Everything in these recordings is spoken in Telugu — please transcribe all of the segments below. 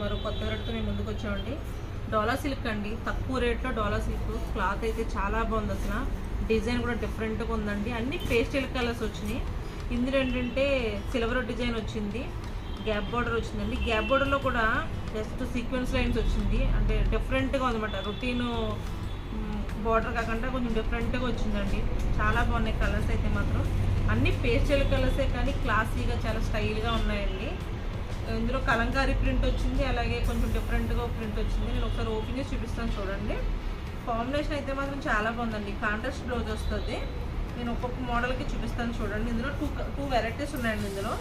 మరో కొత్త వెరైటీతో మేము ముందుకు వచ్చామండి. డోలా సిల్క్ అండి, తక్కువ రేట్లో డోలా సిల్క్. క్లాత్ అయితే చాలా బాగుంది, అసలు డిజైన్ కూడా డిఫరెంట్గా ఉందండి. అన్ని పేస్టల్ కలర్స్ వచ్చినాయి. ఇందులో ఏంటంటే సిల్వర్ డిజైన్ వచ్చింది, గ్యాప్ బార్డర్ వచ్చిందండి. గ్యాప్ బార్డర్లో కూడా జస్ట్ సీక్వెన్స్ లైన్స్ వచ్చింది, అంటే డిఫరెంట్గా ఉందన్నమాట. రొటీన్ బార్డర్ కాకుండా కొంచెం డిఫరెంట్గా వచ్చిందండి. చాలా బాగున్నాయి కలర్స్ అయితే మాత్రం. అన్ని పేస్టల్ కలర్సే కానీ క్లాసీగా చాలా స్టైల్గా ఉన్నాయండి. ఇందులో కలంకారీ ప్రింట్ వచ్చింది, అలాగే కొంచెం డిఫరెంట్గా ప్రింట్ వచ్చింది. నేను ఒకసారి ఓపెన్ చేసి చూపిస్తాను చూడండి. కాంబినేషన్ అయితే మాత్రం చాలా బాగుందండి. కాంట్రాస్ట్ బ్లౌజ్ వస్తుంది. నేను ఒక్కొక్క మోడల్కి చూపిస్తాను చూడండి. ఇందులో టూ వెరైటీస్ ఉన్నాయండి. ఇందులో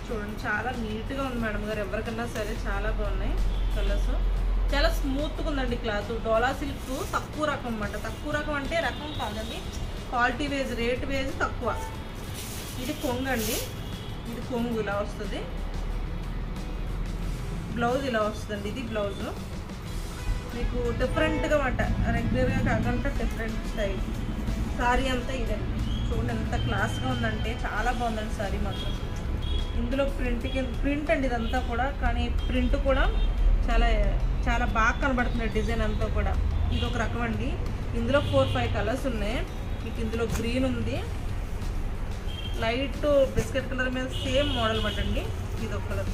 చూడండి, చాలా నీట్గా ఉంది మేడం గారు, ఎవరికన్నా సరే చాలా బాగున్నాయి కలర్స్. చాలా స్మూత్గా ఉందండి క్లాత్. డోలా సిల్క్ తక్కువ రకం అన్నమాట. తక్కువ రకం అంటే రకం కాదండి, క్వాలిటీ వేజ్, రేట్ వేజ్ తక్కువ. ఇది కొంగు అండి, ఇది కొంగు ఇలా వస్తుంది. బ్లౌజ్ ఇలా వస్తుందండి, ఇది బ్లౌజ్. మీకు డిఫరెంట్గా అన్నమాట, రెగ్యులర్గా కాకుండా డిఫరెంట్ స్టైల్. సారీ అంతా ఇదండి. చూడండి ఎంత క్లాస్గా ఉందంటే, చాలా బాగుందండి సారీ మాత్రం. ఇందులో ప్రింట్ అండి ఇదంతా కూడా, కానీ ప్రింట్ కూడా చాలా చాలా బాగా కనబడుతుంది డిజైన్ అంతా కూడా. ఇది ఒక రకం అండి. ఇందులో 4-5 కలర్స్ ఉన్నాయి. మీకు ఇందులో గ్రీన్ ఉంది, లైట్ బిస్కెట్ కలర్ మీద సేమ్ మోడల్ పట్టండి. ఇది ఒక కలర్.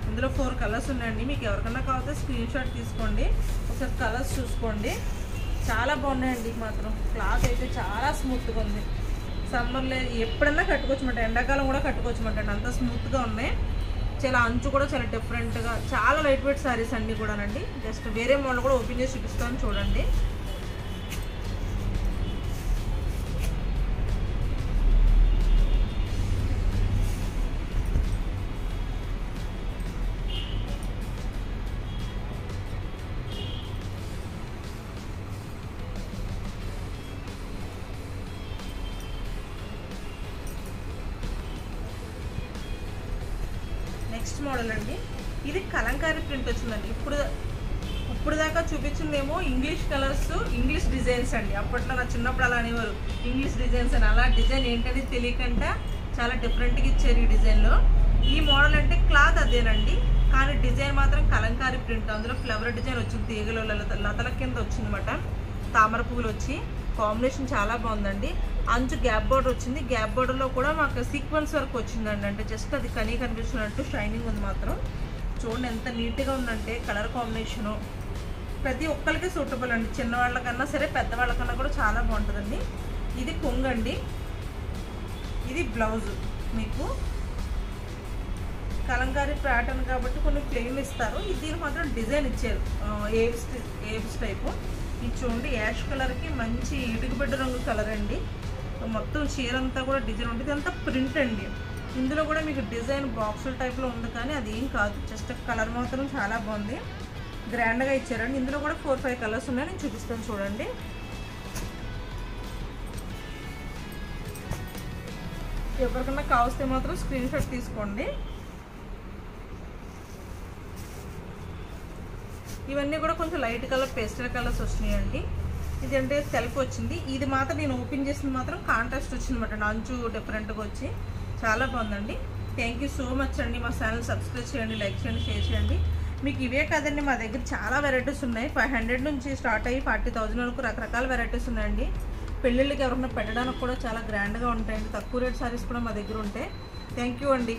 ఇందులో 4 కలర్స్ ఉన్నాయండి. మీకు ఎవరికన్నా కావాలంటే స్క్రీన్ షాట్ తీసుకోండి, ఒకసారి కలర్స్ చూసుకోండి. చాలా బాగున్నాయండి మాత్రం. క్లాత్ అయితే చాలా స్మూత్గా ఉంది. సమ్మర్లో ఎప్పుడన్నా కట్టుకోవచ్చు మాట, ఎండాకాలం కూడా కట్టుకోవచ్చు మాట, అంత స్మూత్గా ఉన్నాయి. చాలా అంచు కూడా చాలా డిఫరెంట్గా, చాలా లైట్ వెయిట్ శారీస్ అన్నీ కూడానండి. జస్ట్ వేరే మోడల్ కూడా ఓపెన్ చేసి చూపిస్తాను చూడండి. నెక్స్ట్ మోడల్ అండి, ఇది కలంకారీ ప్రింట్ వచ్చిందండి. ఇప్పుడు దాకా చూపించిందేమో ఇంగ్లీష్ కలర్స్, ఇంగ్లీష్ డిజైన్స్ అండి. అప్పట్లో నా చిన్నప్పుడు అలా అనేవారు, ఇంగ్లీష్ డిజైన్స్ అని. అలా డిజైన్ ఏంటనేది తెలియకుండా చాలా డిఫరెంట్గా ఇచ్చారు ఈ డిజైన్లో. ఈ మోడల్ అంటే క్లాత్ అదేనండి, కానీ డిజైన్ మాత్రం కలంకారీ ప్రింట్. అందులో ఫ్లవర్ డిజైన్ వచ్చింది, తీగలు లతల కింద వచ్చిందన్నమాట, తామర పువ్వులు వచ్చి. కాంబినేషన్ చాలా బాగుందండి. అంచు గ్యాప్ బార్డర్ వచ్చింది. గ్యాప్ బార్డర్లో కూడా మాకు సీక్వెన్స్ వర్క్ వచ్చిందండి, అంటే జస్ట్ అది కనిపిస్తున్నట్టు షైనింగ్ ఉంది మాత్రం. చూడండి ఎంత నీట్గా ఉందంటే కలర్ కాంబినేషను. ప్రతి ఒక్కరికి సూటబుల్ అండి, చిన్నవాళ్ళకన్నా సరే పెద్దవాళ్ళకన్నా కూడా చాలా బాగుంటుందండి. ఇది కొంగు అండి, ఇది బ్లౌజ్. మీకు కలంకారీ ప్యాటర్న్ కాబట్టి కొన్ని ప్లెయిన్ ఇస్తారు, దీనికి మాత్రం డిజైన్ ఇచ్చారు ఏవ్స్ టైపు. ఇది చూడండి, యాష్ కలర్కి మంచి ఇటుకబిడ్డ రంగు కలర్ అండి. మొత్తం చీర అంతా కూడా డిజైన్ ఉంటుంది, ఇదంతా ప్రింట్ అండి. ఇందులో కూడా మీకు డిజైన్ బాక్సుల టైప్లో ఉంది, కానీ అది ఏం కాదు, జస్ట్ కలర్ మాత్రం చాలా బాగుంది, గ్రాండ్గా ఇచ్చారండి. ఇందులో కూడా 4-5 కలర్స్ ఉన్నాయి, నేను చూపిస్తాను చూడండి. ఎవరికన్నా కావస్తే మాత్రం స్క్రీన్ షాట్ తీసుకోండి. ఇవన్నీ కూడా కొంచెం లైట్ కలర్ పేస్టల్ కలర్స్ వచ్చినాయండి. ఇది అంటే సెల్ఫ్ వచ్చింది. ఇది మాత్రం నేను ఓపెన్ చేసింది మాత్రం కాంట్రాస్ట్ వచ్చింది అనమాట, అంచు డిఫరెంట్గా వచ్చి చాలా బాగుందండి. థ్యాంక్ యూ సో మచ్ అండి. మా ఛానల్ సబ్స్క్రైబ్ చేయండి, లైక్ చేయండి, షేర్ చేయండి. మీకు ఇవే కాదండి, మా దగ్గర చాలా వెరైటీస్ ఉన్నాయి. 500 నుంచి స్టార్ట్ అయ్యి 40,000 వరకు రకరకాల వెరైటీస్ ఉన్నాయండి. పెళ్ళిళ్ళకి ఎవరైనా పెట్టడానికి కూడా చాలా గ్రాండ్గా ఉంటాయండి. తక్కువ రేట్ సారీస్ కూడా మా దగ్గర ఉంటాయి. థ్యాంక్ యూ అండి.